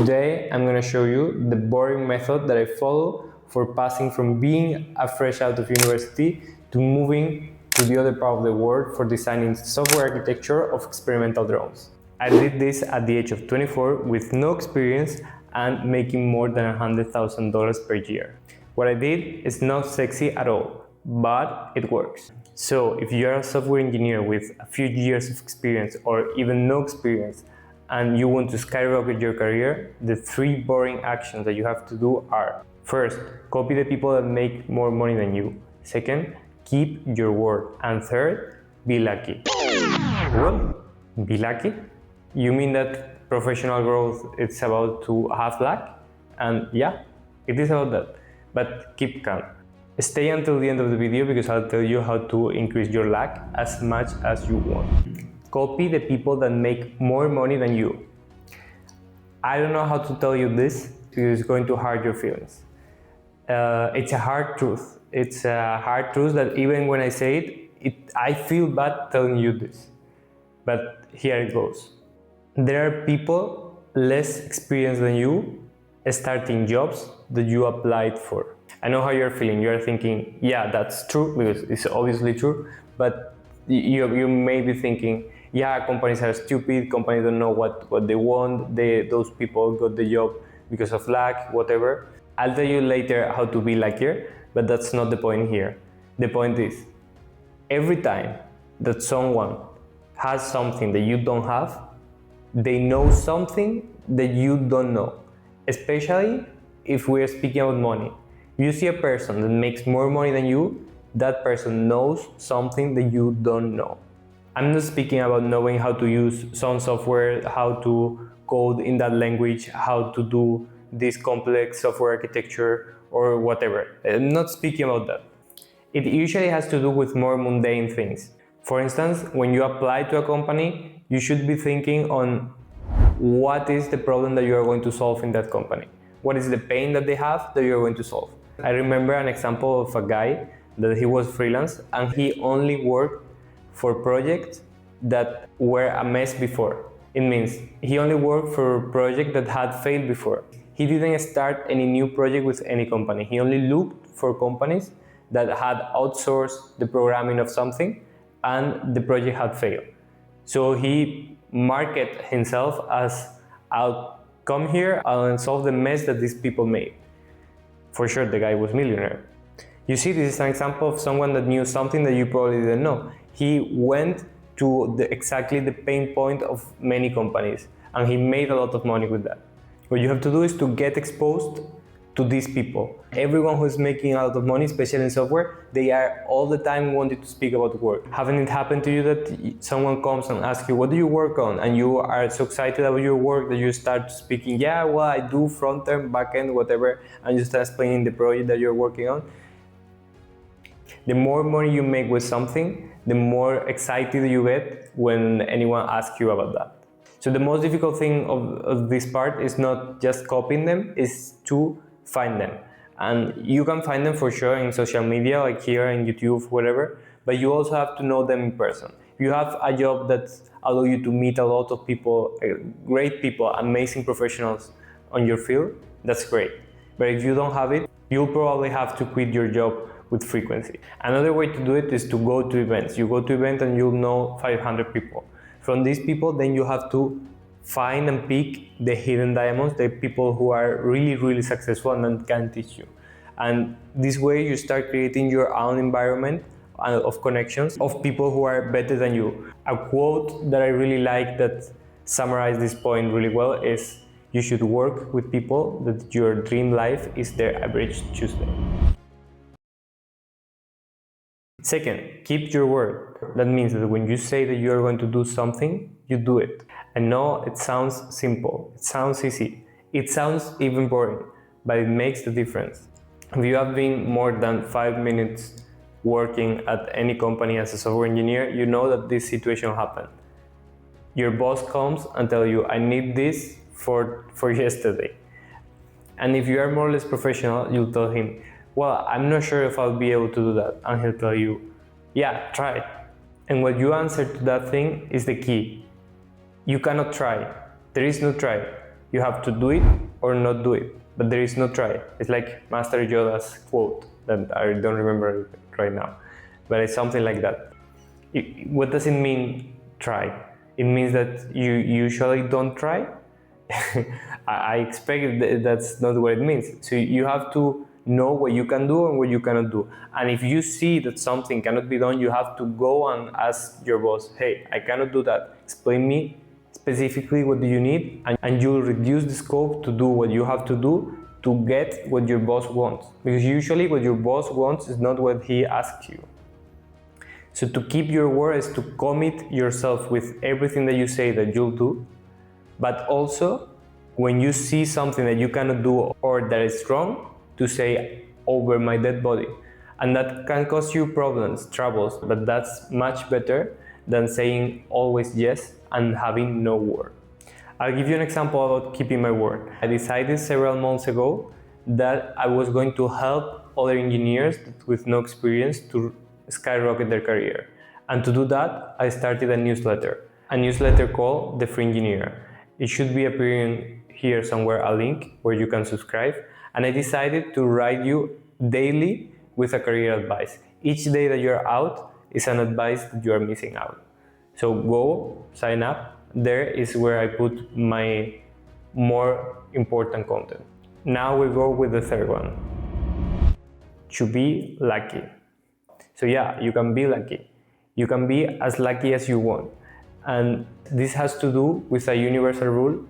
Today, I'm going to show you the boring method that I follow for passing from being a fresh out of university to moving to the other part of the world for designing software architecture of experimental drones. I did this at the age of 24 with no experience and making more than $100,000 per year. What I did is not sexy at all, but it works. So if you're a software engineer with a few years of experience or even no experience, and you want to skyrocket your career, the 3 boring actions that you have to do are: first, copy the people that make more money than you. Second, keep your word. And third, be lucky. Well, be lucky? You mean that professional growth is about to have luck? And yeah, it is about that. But keep calm. Stay until the end of the video because I'll tell you how to increase your luck as much as you want. Copy the people that make more money than you. I don't know how to tell you this because it's going to hurt your feelings. It's a hard truth. It's a hard truth that even when I say it, I feel bad telling you this. But here it goes. There are people less experienced than you starting jobs that you applied for. I know how you're feeling. You're thinking, yeah, that's true, because it's obviously true, but you may be thinking, yeah, companies are stupid, companies don't know what they want, those people got the job because of luck, whatever. I'll tell you later how to be luckier, but that's not the point here. The point is, every time that someone has something that you don't have, they know something that you don't know, especially if we are speaking about money. You see a person that makes more money than you, that person knows something that you don't know. I'm not speaking about knowing how to use some software, how to code in that language, how to do this complex software architecture or whatever. I'm not speaking about that. It usually has to do with more mundane things. For instance, when you apply to a company, you should be thinking on what is the problem that you are going to solve in that company. What is the pain that they have that you are going to solve? I remember an example of a guy that he was freelance and he only worked for projects that were a mess before. It means he only worked for a project that had failed before. He didn't start any new project with any company. He only looked for companies that had outsourced the programming of something and the project had failed. So he marketed himself as, I'll come here and solve the mess that these people made. For sure, the guy was millionaire. You see, this is an example of someone that knew something that you probably didn't know. He went to exactly the pain point of many companies and he made a lot of money with that. What you have to do is to get exposed to these people. Everyone who's making a lot of money, especially in software, they are all the time wanting to speak about work. Haven't it happened to you that someone comes and asks you, what do you work on? And you are so excited about your work that you start speaking, yeah, well, I do front end, back end, whatever, and you start explaining the project that you're working on. The more money you make with something, the more excited you get when anyone asks you about that. So the most difficult thing of this part is not just copying them, is to find them. And you can find them for sure in social media, like here in YouTube, whatever, but you also have to know them in person. If you have a job that allows you to meet a lot of people, great people, amazing professionals on your field, that's great. But if you don't have it, you'll probably have to quit your job with frequency. Another way to do it is to go to events. You go to events and you'll know 500 people. From these people, then you have to find and pick the hidden diamonds, the people who are really, really successful and can teach you. And this way you start creating your own environment of connections of people who are better than you. A quote that I really like that summarizes this point really well is, you should work with people that your dream life is their average Tuesday. Second, keep your word. That means that when you say that you are going to do something, you do it. I know it sounds simple, it sounds easy, it sounds even boring, but it makes the difference. If you have been more than 5 minutes working at any company as a software engineer, you know that this situation happened. Your boss comes and tells you, I need this for yesterday. And if you are more or less professional, you'll tell him, well, I'm not sure if I'll be able to do that. And he'll tell you, yeah, try it. And what you answer to that thing is the key. You cannot try. There is no try. You have to do it or not do it, but there is no try. It's like Master Yoda's quote that I don't remember right now, but it's something like that. What does it mean, try? It means that you usually don't try. I expect that's not what it means. So you have to know what you can do and what you cannot do. And if you see that something cannot be done, you have to go and ask your boss, hey, I cannot do that. Explain me specifically what do you need, and you'll reduce the scope to do what you have to do to get what your boss wants. Because usually what your boss wants is not what he asks you. So to keep your word is to commit yourself with everything that you say that you'll do, but also when you see something that you cannot do or that is wrong, to say over my dead body. And that can cause you problems, troubles, but that's much better than saying always yes and having no word. I'll give you an example about keeping my word. I decided several months ago that I was going to help other engineers with no experience to skyrocket their career. And to do that, I started a newsletter called The Free Engineer. It should be appearing here somewhere, a link where you can subscribe. And I decided to write you daily with a career advice. Each day that you're out is an advice that you are missing out. So go sign up. There is where I put my more important content. Now we go with the third one. To be lucky. So yeah, you can be lucky. You can be as lucky as you want. And this has to do with a universal rule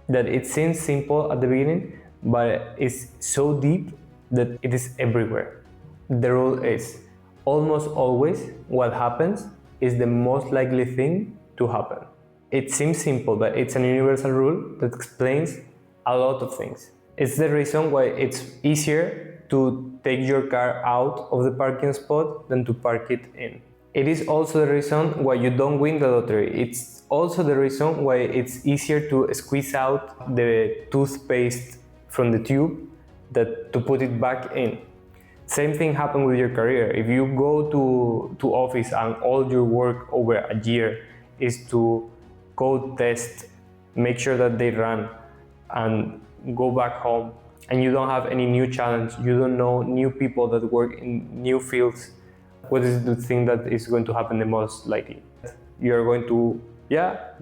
that it seems simple at the beginning, but it's so deep that it is everywhere. The rule is, almost always what happens is the most likely thing to happen. It seems simple, but it's a universal rule that explains a lot of things. It's the reason why it's easier to take your car out of the parking spot than to park it in. It is also the reason why you don't win the lottery. It's also the reason why it's easier to squeeze out the toothpaste from the tube than to put it back in. Same thing happened with your career. If you go to office and all your work over a year is to code test, make sure that they run, and go back home, and you don't have any new challenge, you don't know new people that work in new fields, what is the thing that is going to happen the most likely? You're going to,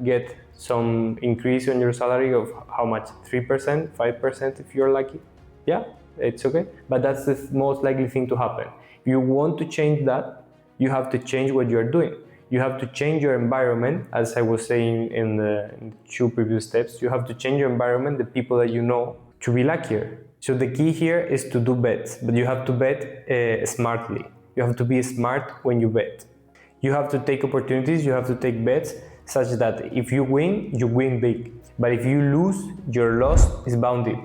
get some increase on your salary of how much? 3%, 5% if you're lucky? Yeah, it's okay. But that's the most likely thing to happen. If you want to change that, you have to change what you're doing. You have to change your environment, as I was saying in the two previous steps. You have to change your environment, the people that you know, to be luckier. So the key here is to do bets, but you have to bet smartly. You have to be smart when you bet. You have to take opportunities, you have to take bets such that if you win big. But if you lose, your loss is bounded.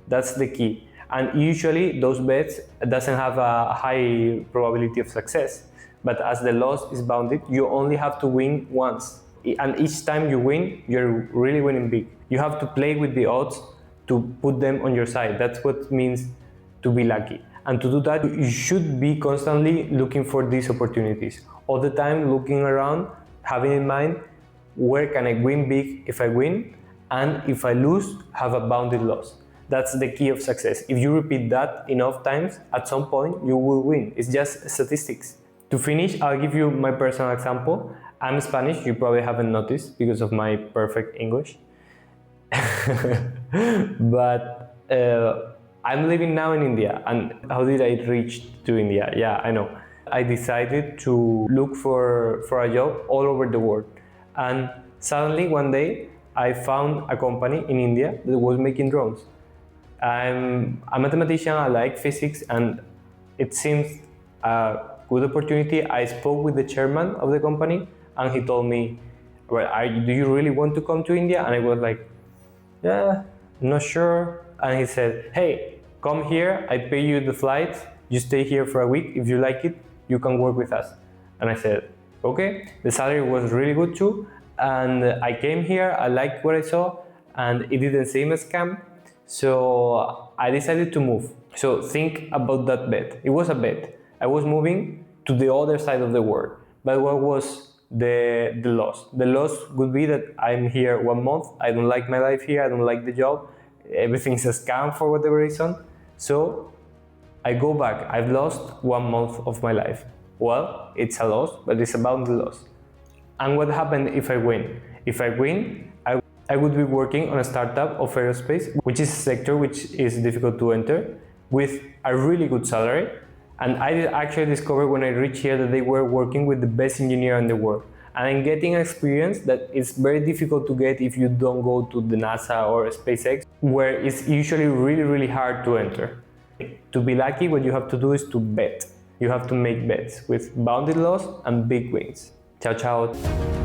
That's the key. And usually those bets doesn't have a high probability of success. But as the loss is bounded, you only have to win once. And each time you win, you're really winning big. You have to play with the odds to put them on your side. That's what it means to be lucky. And to do that, you should be constantly looking for these opportunities. All the time looking around, having in mind, where can I win big if I win? And if I lose, have a bounded loss. That's the key of success. If you repeat that enough times, at some point you will win. It's just statistics. To finish, I'll give you my personal example. I'm Spanish, you probably haven't noticed because of my perfect English. But I'm living now in India. And how did I reach to India? Yeah, I know. I decided to look for a job all over the world. And suddenly one day I found a company in India that was making drones. I'm a mathematician, I like physics, and it seems a good opportunity. I spoke with the chairman of the company and he told me, well, do you really want to come to India? And I was like, yeah, not sure. And he said, hey, come here, I pay you the flight, you stay here for a week, if you like it, you can work with us. And I said, okay. The salary was really good too, and I came here, I liked what I saw, and it didn't seem a scam, so I decided to move. So think about that bet. It was a bet. I was moving to the other side of the world, but what was the loss. The loss would be that I'm here 1 month, I don't like my life here, I don't like the job, everything's a scam for whatever reason. So I go back, I've lost 1 month of my life. Well, it's a loss, but it's about the loss. And what happened if I win? If I win, I would be working on a startup of aerospace, which is a sector which is difficult to enter, with a really good salary. And I actually discovered when I reached here that they were working with the best engineer in the world. And I'm getting an experience that is very difficult to get if you don't go to the NASA or SpaceX, where it's usually really, really hard to enter. To be lucky, what you have to do is to bet. You have to make bets with bounded loss and big wins. Ciao, ciao.